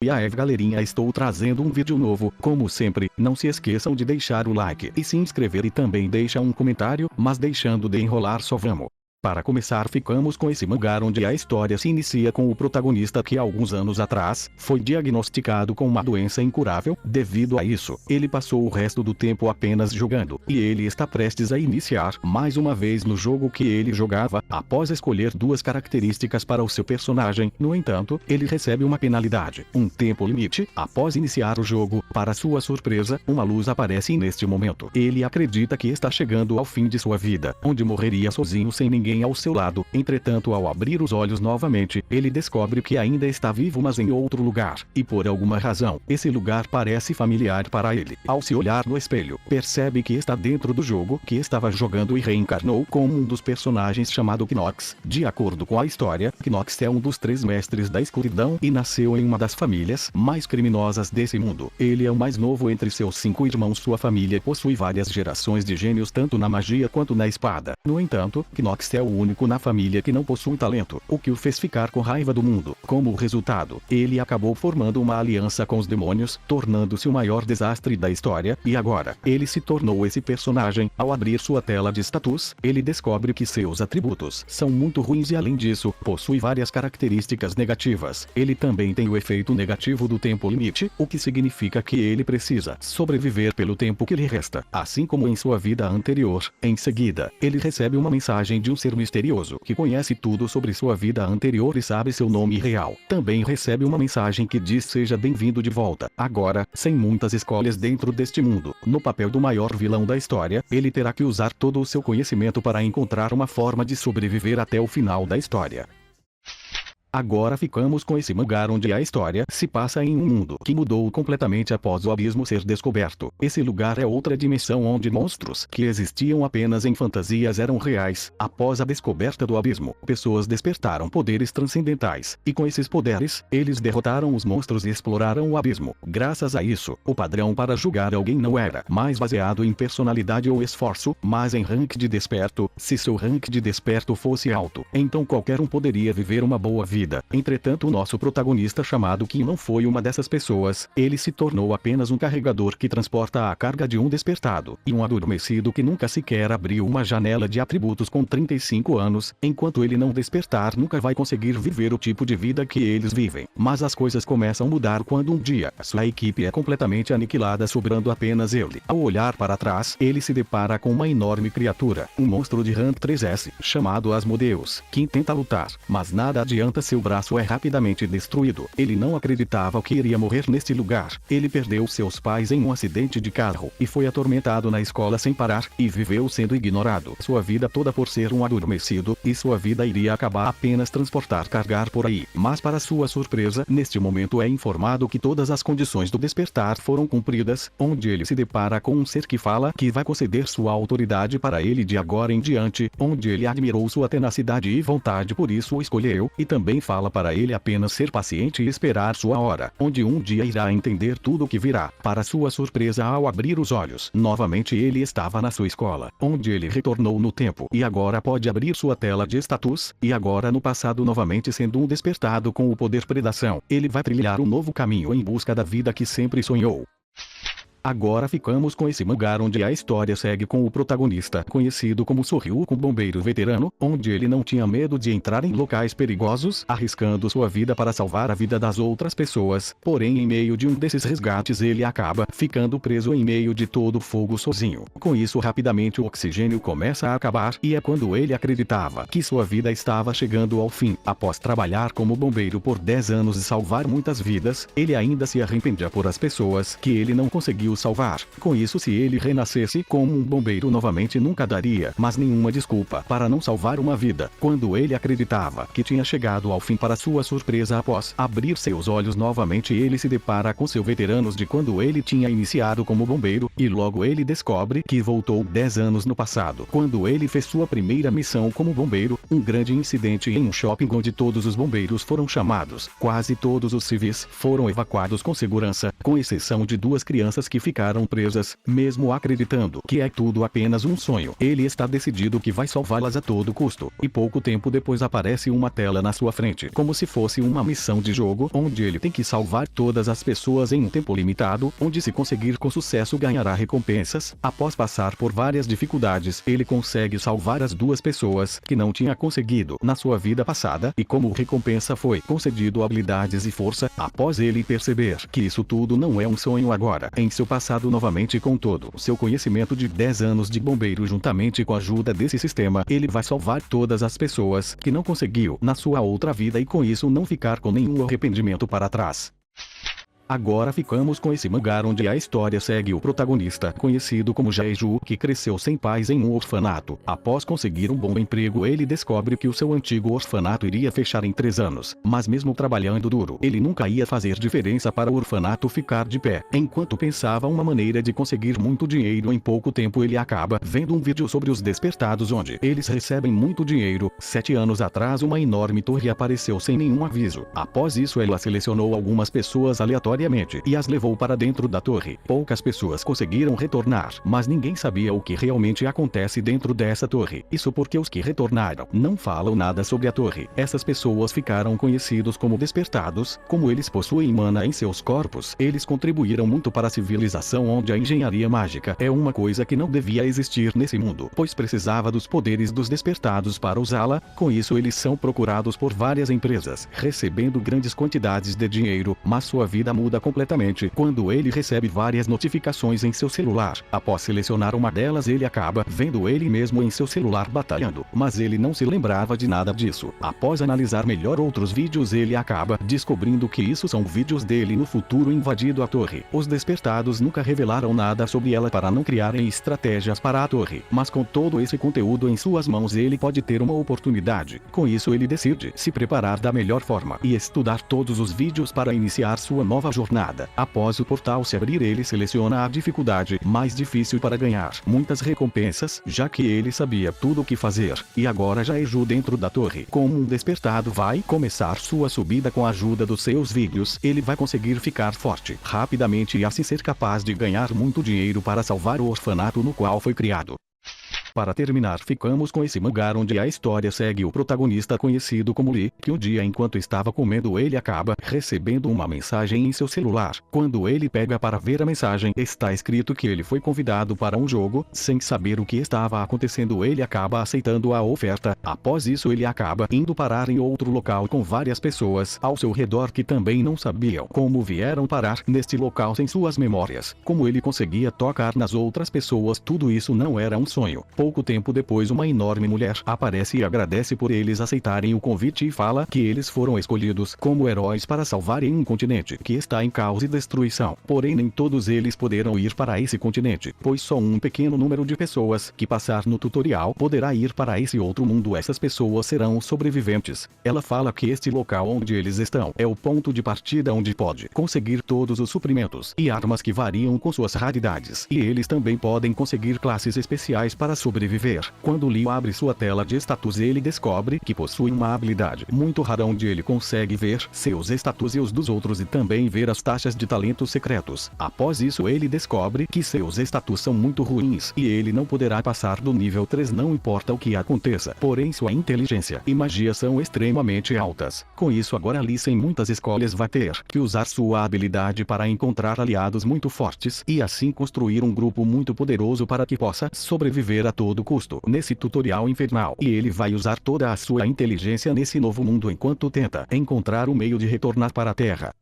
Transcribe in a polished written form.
E aí galerinha, estou trazendo um vídeo novo. Como sempre, não se esqueçam de deixar o like e se inscrever e também deixa um comentário, mas deixando de enrolar só vamos. Para começar, ficamos com esse mangá onde a história se inicia com o protagonista que alguns anos atrás, foi diagnosticado com uma doença incurável. Devido a isso, ele passou o resto do tempo apenas jogando, e ele está prestes a iniciar mais uma vez no jogo que ele jogava. Após escolher duas características para o seu personagem, no entanto, ele recebe uma penalidade, um tempo limite. Após iniciar o jogo, para sua surpresa, uma luz aparece neste momento. Ele acredita que está chegando ao fim de sua vida, onde morreria sozinho sem ninguém ao seu lado. Entretanto, ao abrir os olhos novamente, ele descobre que ainda está vivo, mas em outro lugar, e por alguma razão, esse lugar parece familiar para ele. Ao se olhar no espelho, percebe que está dentro do jogo que estava jogando e reencarnou como um dos personagens chamado Knox. De acordo com a história, Knox é um dos 3 mestres da escuridão e nasceu em uma das famílias mais criminosas desse mundo. Ele é o mais novo entre seus 5 irmãos. Sua família possui várias gerações de gênios tanto na magia quanto na espada. No entanto, Knox é o único na família que não possui talento, o que o fez ficar com raiva do mundo. Como resultado, ele acabou formando uma aliança com os demônios, tornando-se o maior desastre da história, e agora, ele se tornou esse personagem. Ao abrir sua tela de status, ele descobre que seus atributos são muito ruins e além disso, possui várias características negativas. Ele também tem o efeito negativo do tempo limite, o que significa que ele precisa sobreviver pelo tempo que lhe resta, assim como em sua vida anterior. Em seguida, ele recebe uma mensagem de um ser misterioso que conhece tudo sobre sua vida anterior e sabe seu nome real. Também recebe uma mensagem que diz: seja bem-vindo de volta. Agora, sem muitas escolhas dentro deste mundo, no papel do maior vilão da história, ele terá que usar todo o seu conhecimento para encontrar uma forma de sobreviver até o final da história. Agora ficamos com esse mangá onde a história se passa em um mundo que mudou completamente após o abismo ser descoberto. Esse lugar é outra dimensão onde monstros que existiam apenas em fantasias eram reais. Após a descoberta do abismo, pessoas despertaram poderes transcendentais, e com esses poderes, eles derrotaram os monstros e exploraram o abismo. Graças a isso, o padrão para julgar alguém não era mais baseado em personalidade ou esforço, mas em rank de desperto. Se seu rank de desperto fosse alto, então qualquer um poderia viver uma boa vida. Entretanto, o nosso protagonista chamado Kim não foi uma dessas pessoas. Ele se tornou apenas um carregador que transporta a carga de um despertado, e um adormecido que nunca sequer abriu uma janela de atributos. Com 35 anos, enquanto ele não despertar, nunca vai conseguir viver o tipo de vida que eles vivem. Mas as coisas começam a mudar quando um dia, sua equipe é completamente aniquilada, sobrando apenas ele. Ao olhar para trás, ele se depara com uma enorme criatura, um monstro de rank 3S, chamado Asmodeus. Kim tenta lutar, mas nada adianta. Seu braço é rapidamente destruído. Ele não acreditava que iria morrer neste lugar. Ele perdeu seus pais em um acidente de carro, e foi atormentado na escola sem parar, e viveu sendo ignorado sua vida toda por ser um adormecido, e sua vida iria acabar apenas transportar cargar por aí. Mas para sua surpresa, neste momento é informado que todas as condições do despertar foram cumpridas, onde ele se depara com um ser que fala que vai conceder sua autoridade para ele de agora em diante, onde ele admirou sua tenacidade e vontade, por isso o escolheu, e também fala para ele apenas ser paciente e esperar sua hora, onde um dia irá entender tudo o que virá. Para sua surpresa, ao abrir os olhos, novamente ele estava na sua escola, onde ele retornou no tempo e agora pode abrir sua tela de status, e agora no passado novamente sendo um despertado com o poder predação. Ele vai trilhar um novo caminho em busca da vida que sempre sonhou. Agora ficamos com esse mangá onde a história segue com o protagonista, conhecido como Sorryuko, bombeiro veterano, onde ele não tinha medo de entrar em locais perigosos, arriscando sua vida para salvar a vida das outras pessoas. Porém, em meio de um desses resgates, ele acaba ficando preso em meio de todo o fogo sozinho. Com isso, rapidamente o oxigênio começa a acabar, e é quando ele acreditava que sua vida estava chegando ao fim. Após trabalhar como bombeiro por 10 anos e salvar muitas vidas, ele ainda se arrependia por as pessoas que ele não conseguiu salvar. Com isso, se ele renascesse como um bombeiro novamente, nunca daria mais nenhuma desculpa para não salvar uma vida. Quando ele acreditava que tinha chegado ao fim, para sua surpresa, após abrir seus olhos novamente, ele se depara com seus veteranos de quando ele tinha iniciado como bombeiro, e logo ele descobre que voltou 10 anos no passado, quando ele fez sua primeira missão como bombeiro. Um grande incidente em um shopping onde todos os bombeiros foram chamados. Quase todos os civis foram evacuados com segurança, com exceção de 2 crianças que ficaram presas, mesmo acreditando que é tudo apenas um sonho. Ele está decidido que vai salvá-las a todo custo, e pouco tempo depois aparece uma tela na sua frente, como se fosse uma missão de jogo, onde ele tem que salvar todas as pessoas em um tempo limitado, onde se conseguir com sucesso ganhará recompensas. Após passar por várias dificuldades, ele consegue salvar as duas pessoas que não tinha conseguido na sua vida passada, e como recompensa foi concedido habilidades e força. Após ele perceber que isso tudo não é um sonho agora, em seu passado novamente com todo o seu conhecimento de 10 anos de bombeiro juntamente com a ajuda desse sistema, ele vai salvar todas as pessoas que não conseguiu na sua outra vida e com isso não ficar com nenhum arrependimento para trás. Agora ficamos com esse mangá onde a história segue o protagonista, conhecido como Jaeju, que cresceu sem pais em um orfanato. Após conseguir um bom emprego, ele descobre que o seu antigo orfanato iria fechar em 3 anos. Mas mesmo trabalhando duro, ele nunca ia fazer diferença para o orfanato ficar de pé. Enquanto pensava uma maneira de conseguir muito dinheiro em pouco tempo, ele acaba vendo um vídeo sobre os despertados onde eles recebem muito dinheiro. 7 anos atrás uma enorme torre apareceu sem nenhum aviso. Após isso ela selecionou algumas pessoas aleatórias e as levou para dentro da torre. Poucas pessoas conseguiram retornar, mas ninguém sabia o que realmente acontece dentro dessa torre. Isso porque os que retornaram não falam nada sobre a torre. Essas pessoas ficaram conhecidos como despertados. Como eles possuem mana em seus corpos, eles contribuíram muito para a civilização onde a engenharia mágica é uma coisa que não devia existir nesse mundo, pois precisava dos poderes dos despertados para usá-la. Com isso eles são procurados por várias empresas, recebendo grandes quantidades de dinheiro, mas sua vida muda completamente quando ele recebe várias notificações em seu celular. Após selecionar uma delas, ele acaba vendo ele mesmo em seu celular batalhando, mas ele não se lembrava de nada disso. Após analisar melhor outros vídeos, ele acaba descobrindo que isso são vídeos dele no futuro invadindo a torre. Os despertados nunca revelaram nada sobre ela para não criarem estratégias para a torre, mas com todo esse conteúdo em suas mãos ele pode ter uma oportunidade. Com isso ele decide se preparar da melhor forma e estudar todos os vídeos para iniciar sua nova jornada. Após o portal se abrir, ele seleciona a dificuldade mais difícil para ganhar muitas recompensas, já que ele sabia tudo o que fazer. E agora Jaeju dentro da torre, como um despertado, vai começar sua subida com a ajuda dos seus vídeos. Ele vai conseguir ficar forte rapidamente e assim ser capaz de ganhar muito dinheiro para salvar o orfanato no qual foi criado. Para terminar, ficamos com esse mangá onde a história segue o protagonista conhecido como Lee, que um dia enquanto estava comendo ele acaba recebendo uma mensagem em seu celular. Quando ele pega para ver a mensagem, está escrito que ele foi convidado para um jogo. Sem saber o que estava acontecendo, ele acaba aceitando a oferta. Após isso ele acaba indo parar em outro local com várias pessoas ao seu redor que também não sabiam como vieram parar neste local sem suas memórias. Como ele conseguia tocar nas outras pessoas, tudo isso não era um sonho. Pouco tempo depois uma enorme mulher aparece e agradece por eles aceitarem o convite e fala que eles foram escolhidos como heróis para salvarem um continente que está em caos e destruição. Porém nem todos eles poderão ir para esse continente, pois só um pequeno número de pessoas que passar no tutorial poderá ir para esse outro mundo. Essas pessoas serão os sobreviventes. Ela fala que este local onde eles estão é o ponto de partida onde pode conseguir todos os suprimentos e armas que variam com suas raridades. E eles também podem conseguir classes especiais para sobreviver. Quando Leo abre sua tela de status, ele descobre que possui uma habilidade muito rara onde ele consegue ver seus status e os dos outros e também ver as taxas de talentos secretos. Após isso ele descobre que seus status são muito ruins e ele não poderá passar do nível 3 não importa o que aconteça. Porém sua inteligência e magia são extremamente altas. Com isso agora Lee sem muitas escolhas vai ter que usar sua habilidade para encontrar aliados muito fortes e assim construir um grupo muito poderoso para que possa sobreviver a todo custo nesse tutorial infernal. E ele vai usar toda a sua inteligência nesse novo mundo enquanto tenta encontrar um meio de retornar para a Terra.